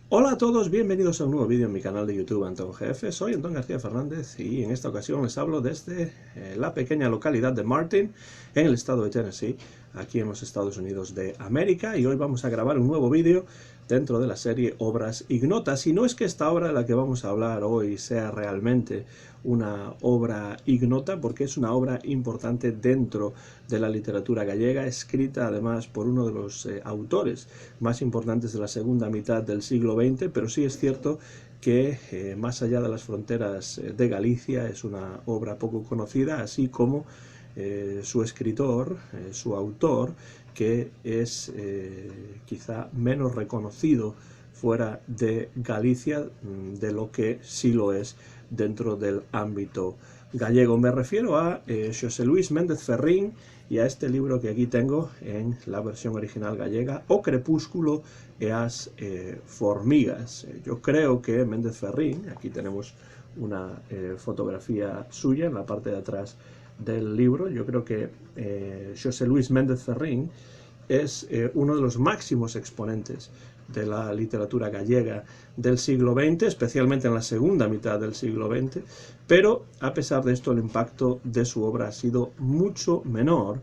Hola a todos, bienvenidos a un nuevo vídeo en mi canal de YouTube Antón GF. Soy Antón García Fernández y en esta ocasión les hablo desde la pequeña localidad de Martin, en el estado de Tennessee, aquí en los Estados Unidos de América, y hoy vamos a grabar un nuevo vídeo dentro de la serie Obras Ignotas. Y no es que esta obra de la que vamos a hablar hoy sea realmente una obra ignota, porque es una obra importante dentro de la literatura gallega, escrita además por uno de los autores más importantes de la segunda mitad del siglo XX, pero sí es cierto que más allá de las fronteras de Galicia es una obra poco conocida, así como su escritor, su autor, que es quizá menos reconocido fuera de Galicia de lo que sí lo es dentro del ámbito gallego. Me refiero a Xosé Luis Méndez Ferrín y a este libro que aquí tengo en la versión original gallega, O Crepúsculo e as formigas. Yo creo que Méndez Ferrín, aquí tenemos una fotografía suya en la parte de atrás del libro, yo creo que Xosé Luis Méndez Ferrín es uno de los máximos exponentes de la literatura gallega del siglo XX, especialmente en la segunda mitad del siglo XX, pero a pesar de esto el impacto de su obra ha sido mucho menor,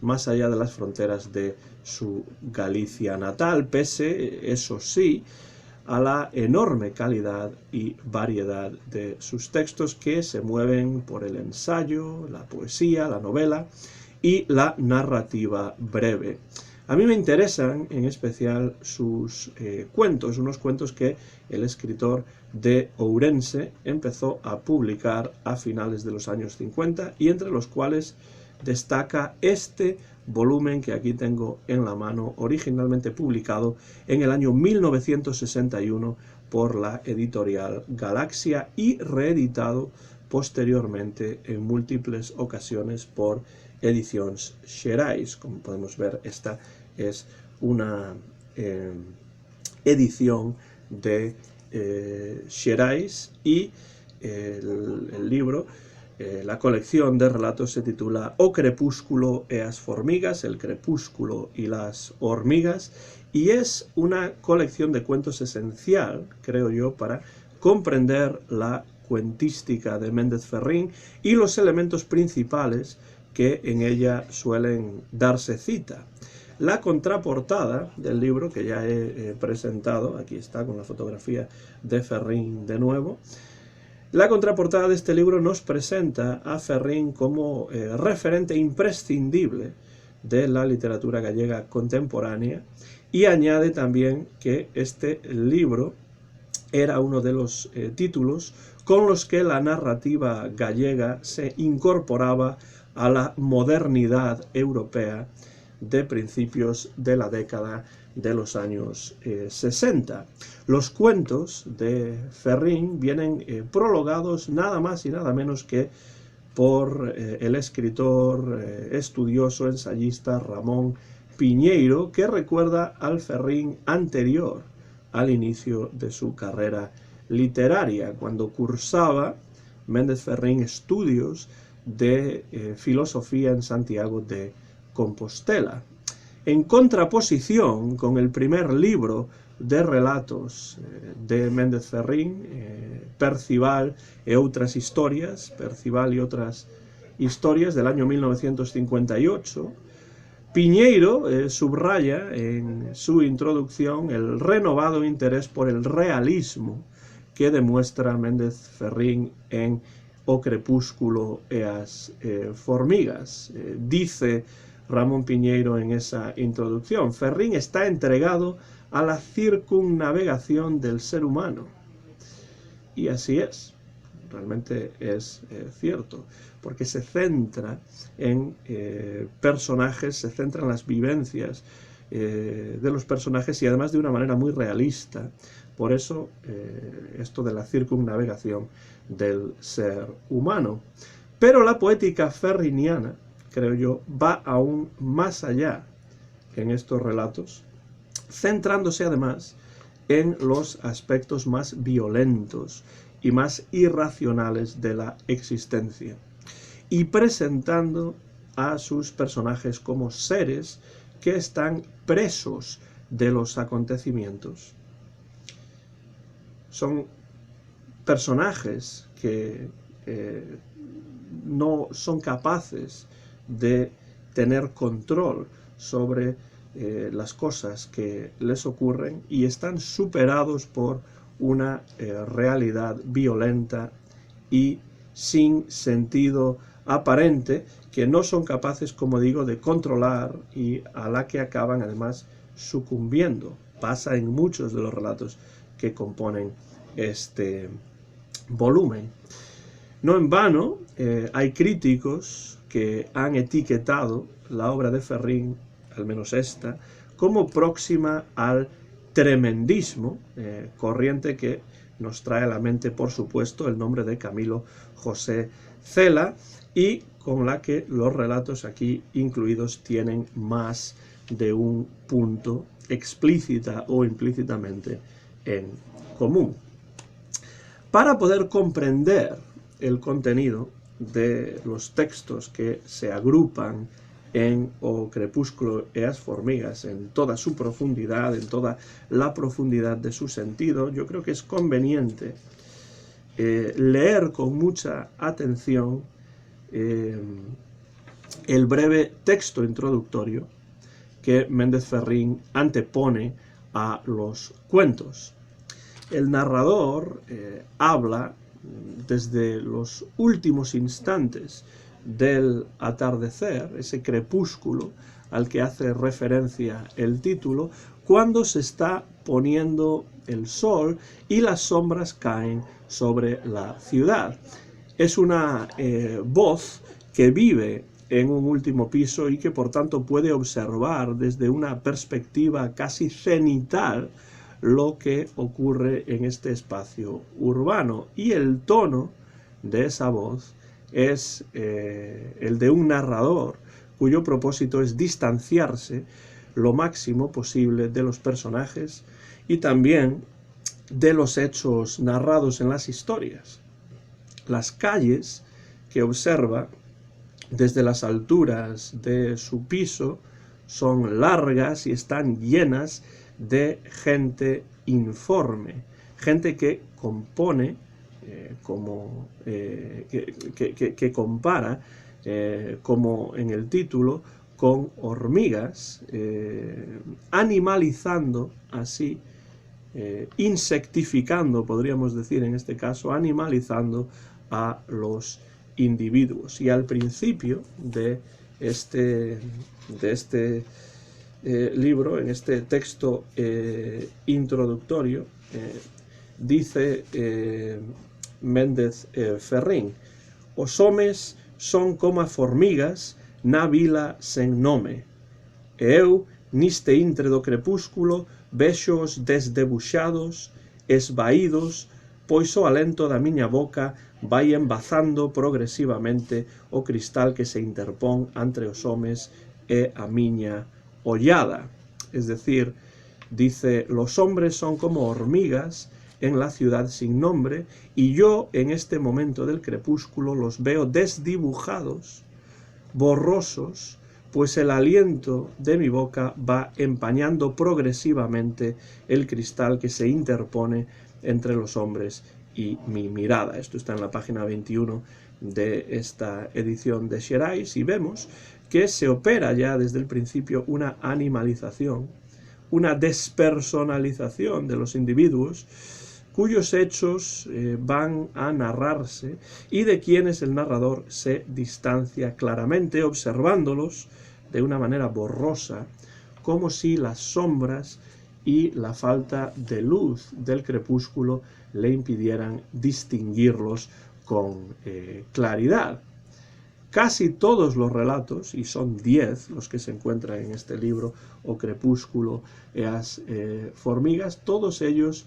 más allá de las fronteras de su Galicia natal, pese, eso sí, a la enorme calidad y variedad de sus textos que se mueven por el ensayo, la poesía, la novela y la narrativa breve. A mí me interesan en especial sus cuentos, unos cuentos que el escritor de Ourense empezó a publicar a finales de los años 50 y entre los cuales destaca este volumen que aquí tengo en la mano, originalmente publicado en el año 1961 por la editorial Galaxia y reeditado posteriormente en múltiples ocasiones por Ediciones Xerais. Como podemos ver, esta es una edición de Xerais y el libro, la colección de relatos se titula O Crepúsculo e as formigas, el crepúsculo y las hormigas, y es una colección de cuentos esencial, creo yo, para comprender la cuentística de Méndez Ferrín y los elementos principales que en ella suelen darse cita. La contraportada del libro, que ya he presentado, aquí está con la fotografía de Ferrín de nuevo, la contraportada de este libro nos presenta a Ferrín como referente imprescindible de la literatura gallega contemporánea y añade también que este libro era uno de los títulos con los que la narrativa gallega se incorporaba a la modernidad europea de principios de la década de los años 60. Los cuentos de Ferrín vienen prologados nada más y nada menos que por el escritor, estudioso, ensayista Ramón Piñeiro, que recuerda al Ferrín anterior al inicio de su carrera literaria, cuando cursaba Méndez Ferrín estudios de filosofía en Santiago de Compostela. En contraposición con el primer libro de relatos de Méndez Ferrín, Percival y otras historias, Percival y otras historias del año 1958, Piñeiro subraya en su introducción el renovado interés por el realismo que demuestra Méndez Ferrín en O Crepúsculo e as formigas. Dice Ramón Piñeiro en esa introducción: Ferrín está entregado a la circunnavegación del ser humano. Y así es, realmente es cierto, porque se centra en personajes, se centra en las vivencias de los personajes y además de una manera muy realista. Por eso esto de la circunnavegación del ser humano. Pero la poética ferriniana, creo yo, va aún más allá en estos relatos, centrándose además en los aspectos más violentos y más irracionales de la existencia, y presentando a sus personajes como seres que están presos de los acontecimientos son personajes que no son capaces de tener control sobre las cosas que les ocurren y están superados por una realidad violenta y sin sentido aparente, que no son capaces, como digo, de controlar y a la que acaban además sucumbiendo. Pasa en muchos de los relatos que componen este volumen. No en vano, hay críticos que han etiquetado la obra de Ferrín, al menos esta, como próxima al tremendismo, corriente que nos trae a la mente, por supuesto, el nombre de Camilo José Cela, y con la que los relatos aquí incluidos tienen más de un punto explícita o implícitamente en común. Para poder comprender el contenido de los textos que se agrupan en O crepúsculo e as formigas, en toda su profundidad, en toda la profundidad de su sentido, yo creo que es conveniente leer con mucha atención el breve texto introductorio que Méndez Ferrín antepone a los cuentos. El narrador habla desde los últimos instantes del atardecer, ese crepúsculo al que hace referencia el título, cuando se está poniendo el sol y las sombras caen sobre la ciudad. Es una voz que vive en un último piso y que por tanto puede observar desde una perspectiva casi cenital lo que ocurre en este espacio urbano, y el tono de esa voz es el de un narrador cuyo propósito es distanciarse lo máximo posible de los personajes y también de los hechos narrados en las historias. Las calles que observa desde las alturas de su piso son largas y están llenas de gente informe, gente que compone, que compara, como en el título, con hormigas, animalizando así, insectificando, podríamos decir en este caso, animalizando a los individuos. Y al principio de este libro, en este texto introductorio, dice Méndez Ferrín: os homes son como formigas na vila sen nome, e eu niste intre do crepúsculo vexos desdebuxados, esvaídos, pois o alento da miña boca vai embazando progresivamente o cristal que se interpón entre os homes e a miña hollada. Es decir, dice, los hombres son como hormigas en la ciudad sin nombre, y yo en este momento del crepúsculo los veo desdibujados, borrosos, pues el aliento de mi boca va empañando progresivamente el cristal que se interpone entre los hombres y mi mirada. Esto está en la página 21 de esta edición de Xerais, y vemos que se opera ya desde el principio una animalización, una despersonalización de los individuos, cuyos hechos van a narrarse y de quienes el narrador se distancia claramente, observándolos de una manera borrosa, como si las sombras y la falta de luz del crepúsculo le impidieran distinguirlos con claridad. Casi todos los relatos, y son 10 los que se encuentran en este libro, O crepúsculo e as formigas, todos ellos,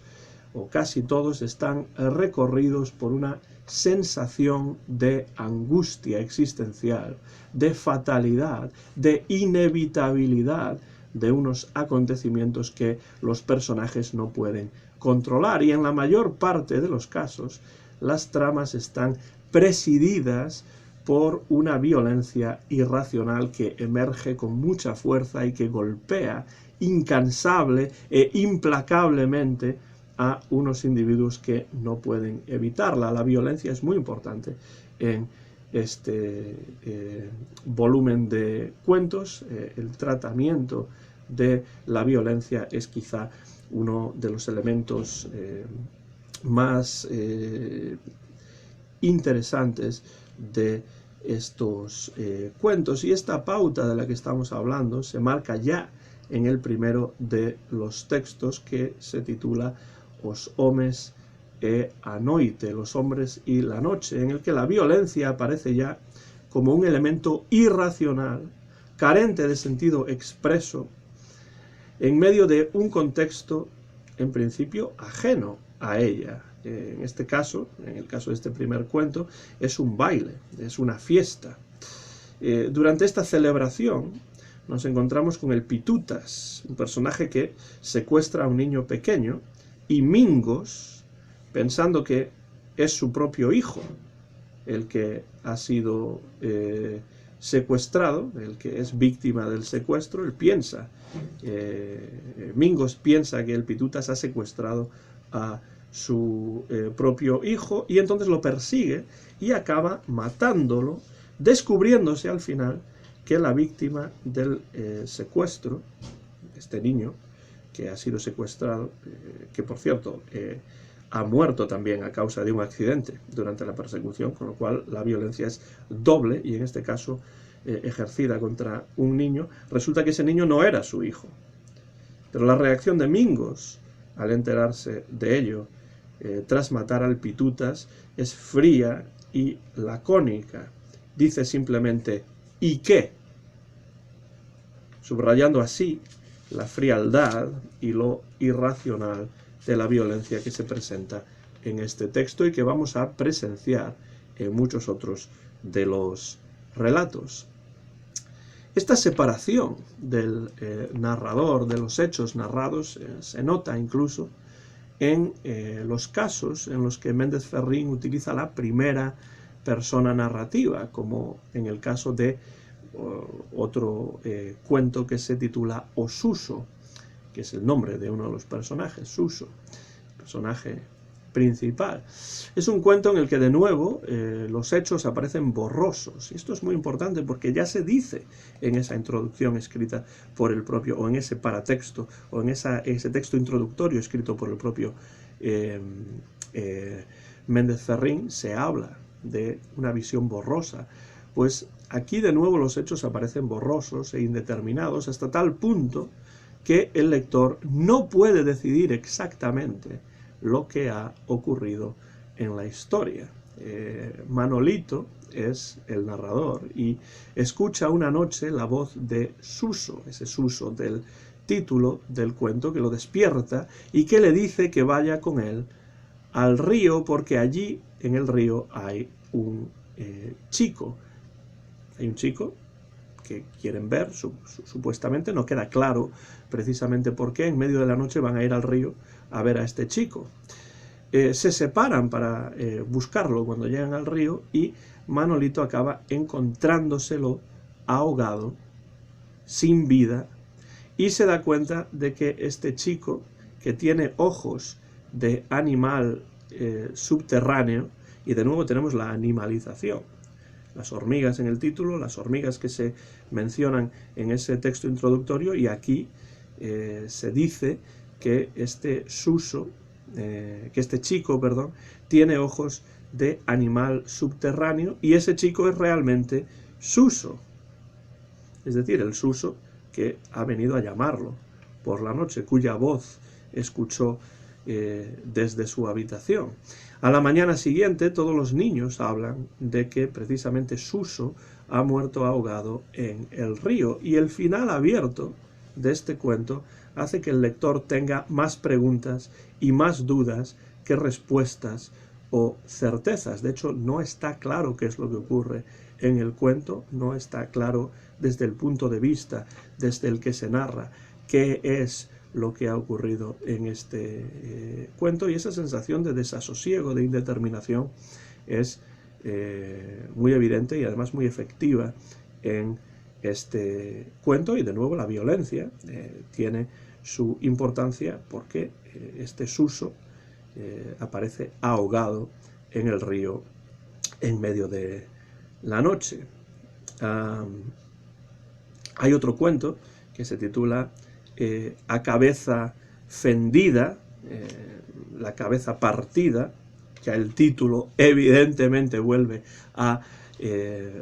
o casi todos, están recorridos por una sensación de angustia existencial, de fatalidad, de inevitabilidad de unos acontecimientos que los personajes no pueden controlar, y en la mayor parte de los casos las tramas están presididas por una violencia irracional que emerge con mucha fuerza y que golpea incansable e implacablemente a unos individuos que no pueden evitarla. La violencia es muy importante en este volumen de cuentos. El tratamiento de la violencia es quizá uno de los elementos más interesantes de estos cuentos, y esta pauta de la que estamos hablando se marca ya en el primero de los textos, que se titula Os homes e a noite, los hombres y la noche, en el que la violencia aparece ya como un elemento irracional, carente de sentido expreso, en medio de un contexto en principio ajeno a ella. En este caso, en el caso de este primer cuento, es un baile, es una fiesta. Durante esta celebración nos encontramos con el Pitutas, un personaje que secuestra a un niño pequeño, y Mingos, pensando que es su propio hijo el que ha sido secuestrado, el que es víctima del secuestro, él piensa, Mingos piensa que el Pitutas ha secuestrado a su propio hijo, y entonces lo persigue y acaba matándolo, descubriéndose al final que la víctima del secuestro, este niño que ha sido secuestrado, que por cierto ha muerto también a causa de un accidente durante la persecución, con lo cual la violencia es doble, y en este caso ejercida contra un niño, resulta que ese niño no era su hijo. Pero la reacción de Mingos al enterarse de ello, tras matar al Pitutas, es fría y lacónica. Dice simplemente, ¿y qué?, subrayando así la frialdad y lo irracional de la violencia que se presenta en este texto y que vamos a presenciar en muchos otros de los relatos. Esta separación del narrador, de los hechos narrados, se nota incluso en los casos en los que Méndez Ferrín utiliza la primera persona narrativa, como en el caso de otro cuento que se titula O Suso, que es el nombre de uno de los personajes, Suso, personaje principal. Es un cuento en el que de nuevo los hechos aparecen borrosos, y esto es muy importante porque ya se dice en esa introducción escrita por el propio, o en ese paratexto, o en ese texto introductorio escrito por el propio Méndez Ferrín, se habla de una visión borrosa. Pues aquí de nuevo los hechos aparecen borrosos e indeterminados, hasta tal punto que el lector no puede decidir exactamente lo que ha ocurrido en la historia. Manolito es el narrador y escucha una noche la voz de Suso, ese Suso del título del cuento, que lo despierta y que le dice que vaya con él al río, porque allí en el río hay un chico. Hay un chico que quieren ver, supuestamente, no queda claro precisamente por qué en medio de la noche van a ir al río a ver a este chico. Se separan para buscarlo cuando llegan al río, y Manolito acaba encontrándoselo ahogado, sin vida, y se da cuenta de que este chico, que tiene ojos de animal subterráneo, y de nuevo tenemos la animalización, las hormigas en el título, las hormigas que se mencionan en ese texto introductorio, y aquí se dice que este Suso, que este chico, perdón, tiene ojos de animal subterráneo, y ese chico es realmente Suso, es decir, el Suso que ha venido a llamarlo por la noche, cuya voz escuchó desde su habitación. A la mañana siguiente todos los niños hablan de que precisamente Suso ha muerto ahogado en el río, y el final abierto de este cuento hace que el lector tenga más preguntas y más dudas que respuestas o certezas. De hecho, no está claro qué es lo que ocurre en el cuento, no está claro desde el punto de vista desde el que se narra qué es lo que ha ocurrido en este cuento, y esa sensación de desasosiego, de indeterminación, es muy evidente y además muy efectiva en este cuento. Y de nuevo la violencia tiene su importancia porque este Suso aparece ahogado en el río en medio de la noche. Hay otro cuento que se titula A cabeza fendida, la cabeza partida. Ya el título evidentemente vuelve a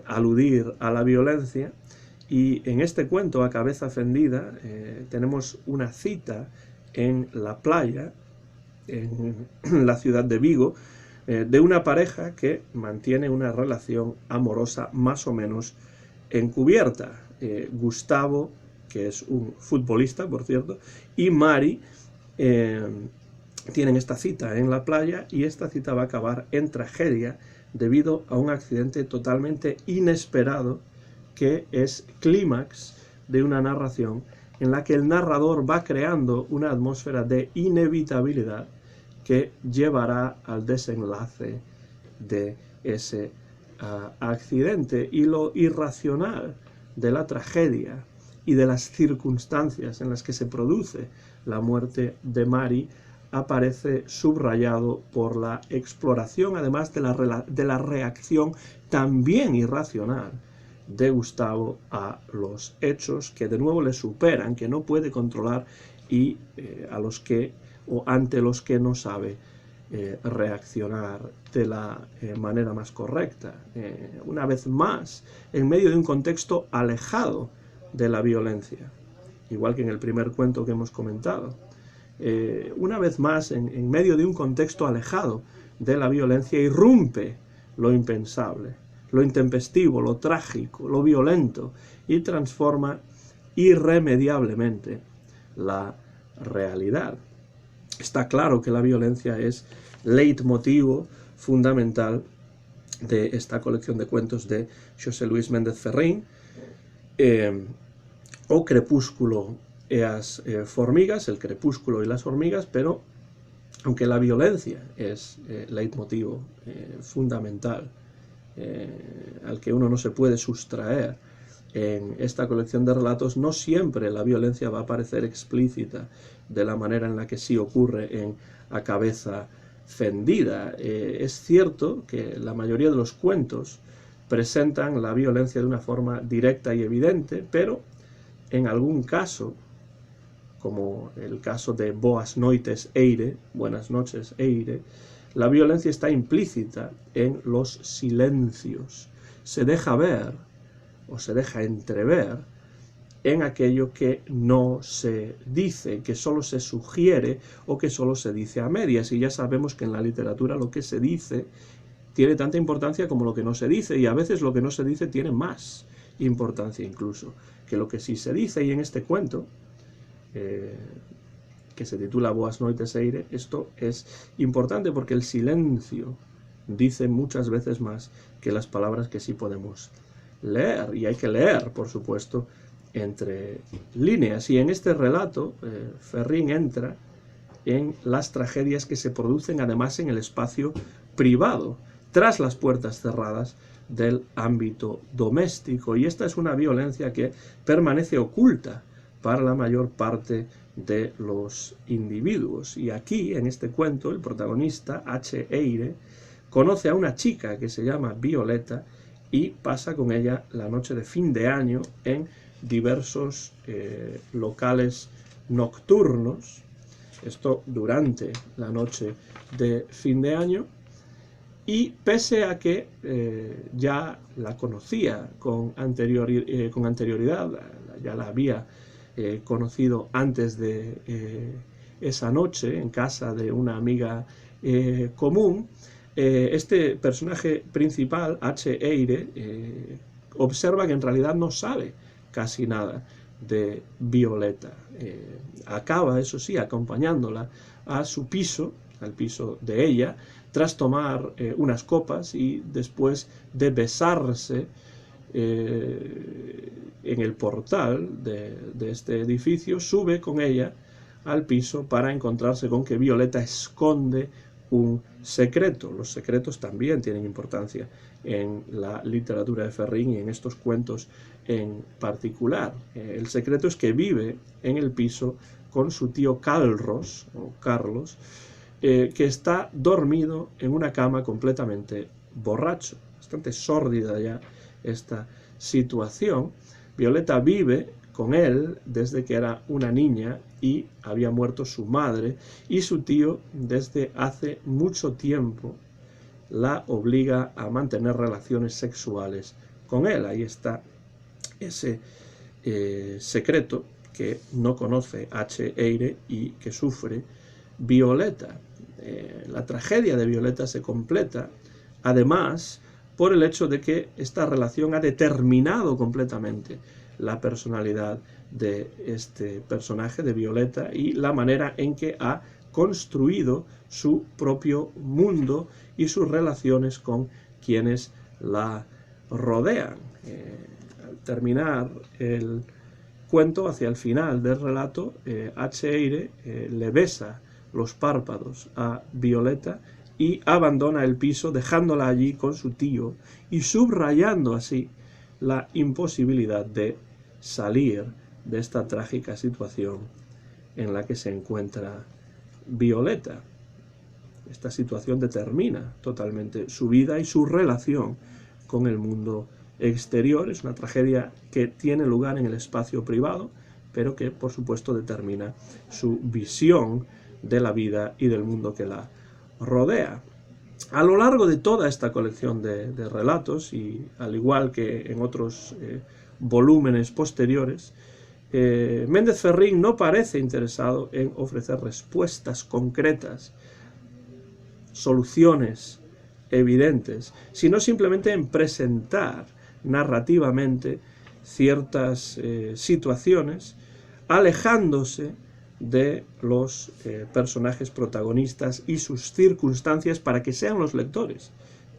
aludir a la violencia, y en este cuento, A cabeza fendida, tenemos una cita en la playa, en la ciudad de Vigo, de una pareja que mantiene una relación amorosa más o menos encubierta. Gustavo, que es un futbolista, por cierto, y Mari tienen esta cita en la playa, y esta cita va a acabar en tragedia debido a un accidente totalmente inesperado que es clímax de una narración en la que el narrador va creando una atmósfera de inevitabilidad que llevará al desenlace de ese accidente, y lo irracional de la tragedia y de las circunstancias en las que se produce la muerte de Mari aparece subrayado por la exploración, además de la reacción también irracional de Gustavo a los hechos que de nuevo le superan, que no puede controlar, y ante los que no sabe reaccionar de la manera más correcta. Una vez más, en medio de un contexto alejado de la violencia, igual que en el primer cuento que hemos comentado. Una vez más, en medio de un contexto alejado de la violencia, irrumpe lo impensable, lo intempestivo, lo trágico, lo violento, y transforma irremediablemente la realidad. Está claro que la violencia es leitmotivo fundamental de esta colección de cuentos de José Luis Méndez Ferrín, O crepúsculo e as formigas, el crepúsculo y las hormigas, pero aunque la violencia es leitmotivo fundamental, al que uno no se puede sustraer en esta colección de relatos, no siempre la violencia va a aparecer explícita de la manera en la que sí ocurre en A cabeza fendida. Es cierto que la mayoría de los cuentos presentan la violencia de una forma directa y evidente, pero en algún caso, como el caso de Boas noites, Eire, Buenas noches, Eire, la violencia está implícita en los silencios. Se deja ver o se deja entrever en aquello que no se dice, que solo se sugiere o que solo se dice a medias. Y ya sabemos que en la literatura lo que se dice tiene tanta importancia como lo que no se dice, y a veces lo que no se dice tiene más importancia incluso que lo que sí se dice. Y en este cuento, que se titula Boas noites, Eire, esto es importante porque el silencio dice muchas veces más que las palabras que sí podemos leer, y hay que leer, por supuesto, entre líneas. Y en este relato Ferrín entra en las tragedias que se producen además en el espacio privado, tras las puertas cerradas del ámbito doméstico, y esta es una violencia que permanece oculta para la mayor parte de los individuos. Y aquí, en este cuento, el protagonista, H. Eire, conoce a una chica que se llama Violeta y pasa con ella la noche de fin de año en diversos locales nocturnos, esto durante la noche de fin de año, y pese a que ya la conocía con anterioridad, ya la había conocido antes de esa noche en casa de una amiga común, este personaje principal, H. Eire, observa que en realidad no sabe casi nada de Violeta. Acaba, eso sí, acompañándola a su piso, al piso de ella, tras tomar unas copas y después de besarse en el portal de este edificio, sube con ella al piso para encontrarse con que Violeta esconde un secreto. Los secretos también tienen importancia en la literatura de Ferrín y en estos cuentos en particular. El secreto es que vive en el piso con su tío Carlos, que está dormido en una cama completamente borracho. Bastante sórdida ya esta situación. Violeta vive con él desde que era una niña y había muerto su madre, y su tío desde hace mucho tiempo la obliga a mantener relaciones sexuales con él. Ahí está ese secreto que no conoce H. Eyre y que sufre Violeta. La tragedia de Violeta se completa, además, por el hecho de que esta relación ha determinado completamente la personalidad de este personaje, de Violeta, y la manera en que ha construido su propio mundo y sus relaciones con quienes la rodean. Al terminar el cuento, hacia el final del relato, H. Eyre le besa los párpados a Violeta y abandona el piso, dejándola allí con su tío y subrayando así la imposibilidad de salir de esta trágica situación en la que se encuentra Violeta. Esta situación determina totalmente su vida y su relación con el mundo exterior. Es una tragedia que tiene lugar en el espacio privado, pero que por supuesto determina su visión de la vida y del mundo que la rodea. A lo largo de toda esta colección de relatos, y al igual que en otros volúmenes posteriores, Méndez Ferrín no parece interesado en ofrecer respuestas concretas, soluciones evidentes, sino simplemente en presentar narrativamente ciertas situaciones, alejándose de los personajes protagonistas y sus circunstancias, para que sean los lectores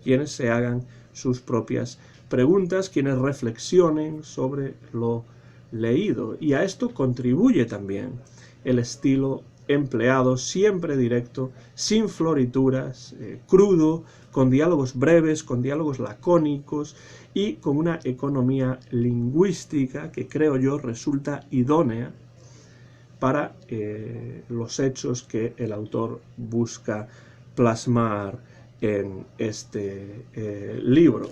quienes se hagan sus propias preguntas, quienes reflexionen sobre lo leído. Y a esto contribuye también el estilo empleado, siempre directo, sin florituras, crudo, con diálogos breves, con diálogos lacónicos y con una economía lingüística que creo yo resulta idónea para los hechos que el autor busca plasmar en este libro.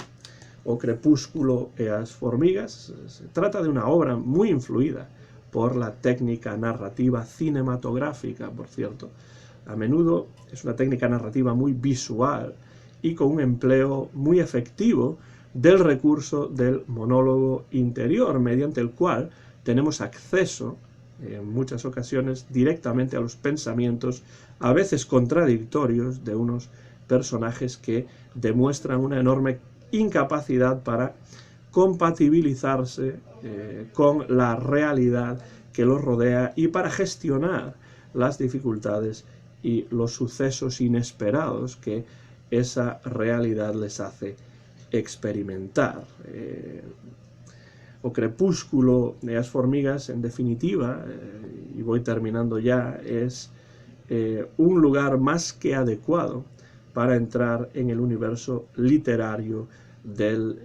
O Crepúsculo e as formigas se trata de una obra muy influida por la técnica narrativa cinematográfica, por cierto. A menudo es una técnica narrativa muy visual y con un empleo muy efectivo del recurso del monólogo interior, mediante el cual tenemos acceso en muchas ocasiones directamente a los pensamientos, a veces contradictorios, de unos personajes que demuestran una enorme incapacidad para compatibilizarse con la realidad que los rodea y para gestionar las dificultades y los sucesos inesperados que esa realidad les hace experimentar. O Crepúsculo de las formigas, en definitiva, y voy terminando ya, es un lugar más que adecuado para entrar en el universo literario del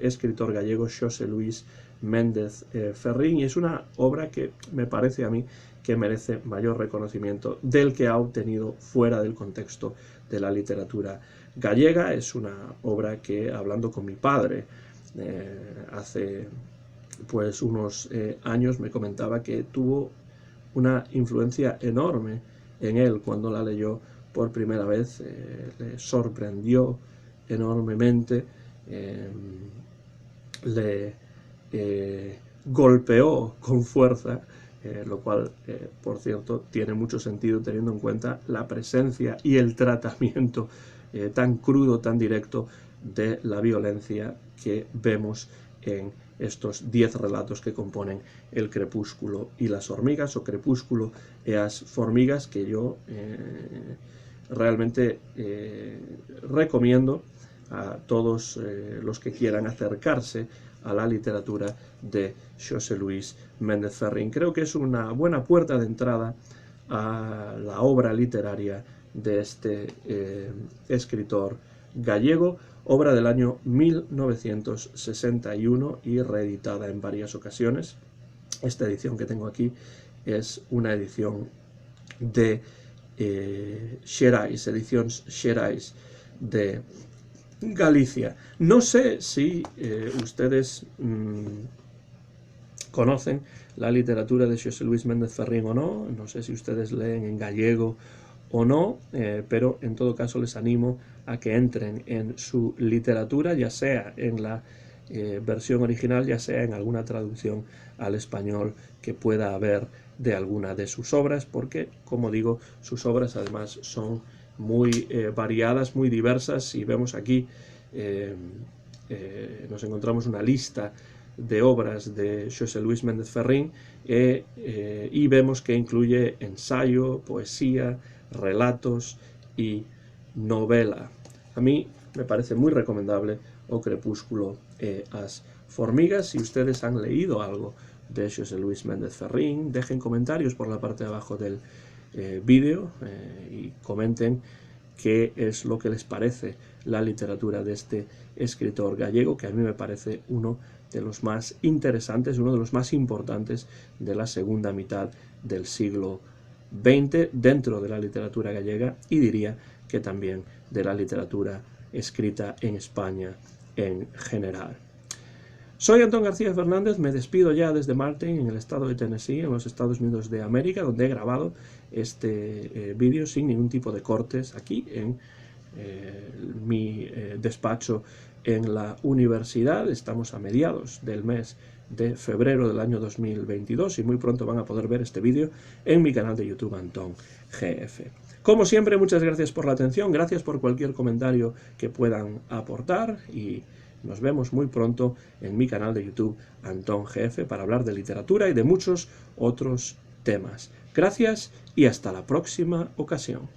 escritor gallego Xosé Luís Méndez Ferrín, y es una obra que me parece a mí que merece mayor reconocimiento del que ha obtenido fuera del contexto de la literatura gallega. Es una obra que, hablando con mi padre hace pues unos años, me comentaba que tuvo una influencia enorme en él cuando la leyó por primera vez. Le sorprendió enormemente, le golpeó con fuerza, lo cual, por cierto, tiene mucho sentido teniendo en cuenta la presencia y el tratamiento tan crudo, tan directo de la violencia que vemos en estos 10 relatos que componen El Crepúsculo y las hormigas, o Crepúsculo e as formigas, que yo realmente recomiendo a todos los que quieran acercarse a la literatura de Xosé Luís Méndez Ferrín. Creo que es una buena puerta de entrada a la obra literaria de este escritor gallego, obra del año 1961 y reeditada en varias ocasiones. Esta edición que tengo aquí es una edición de Xerais, Ediciones Xerais de Galicia. No sé si ustedes conocen la literatura de Xosé Luis Méndez Ferrín o no, no sé si ustedes leen en gallego o no, pero en todo caso les animo a que entren en su literatura, ya sea en la versión original, ya sea en alguna traducción al español que pueda haber de alguna de sus obras, porque, como digo, sus obras además son muy variadas, muy diversas. Si vemos aquí, nos encontramos una lista de obras de Xosé Luis Méndez Ferrín y vemos que incluye ensayo, poesía, relatos y novela. A mí me parece muy recomendable O Crepúsculo e as Formigas. Si ustedes han leído algo de Xosé Luis Méndez Ferrín, dejen comentarios por la parte de abajo del vídeo y comenten qué es lo que les parece la literatura de este escritor gallego, que a mí me parece uno de los más interesantes, uno de los más importantes de la segunda mitad del siglo XX dentro de la literatura gallega, y diría que también de la literatura escrita en España en general. Soy Antón García Fernández, me despido ya desde Martin, en el estado de Tennessee, en los Estados Unidos de América, donde he grabado este vídeo sin ningún tipo de cortes aquí en mi despacho en la universidad. Estamos a mediados del mes de febrero del año 2022 y muy pronto van a poder ver este vídeo en mi canal de YouTube Antón GF. Como siempre, muchas gracias por la atención, gracias por cualquier comentario que puedan aportar y nos vemos muy pronto en mi canal de YouTube Antón GF para hablar de literatura y de muchos otros temas. Gracias y hasta la próxima ocasión.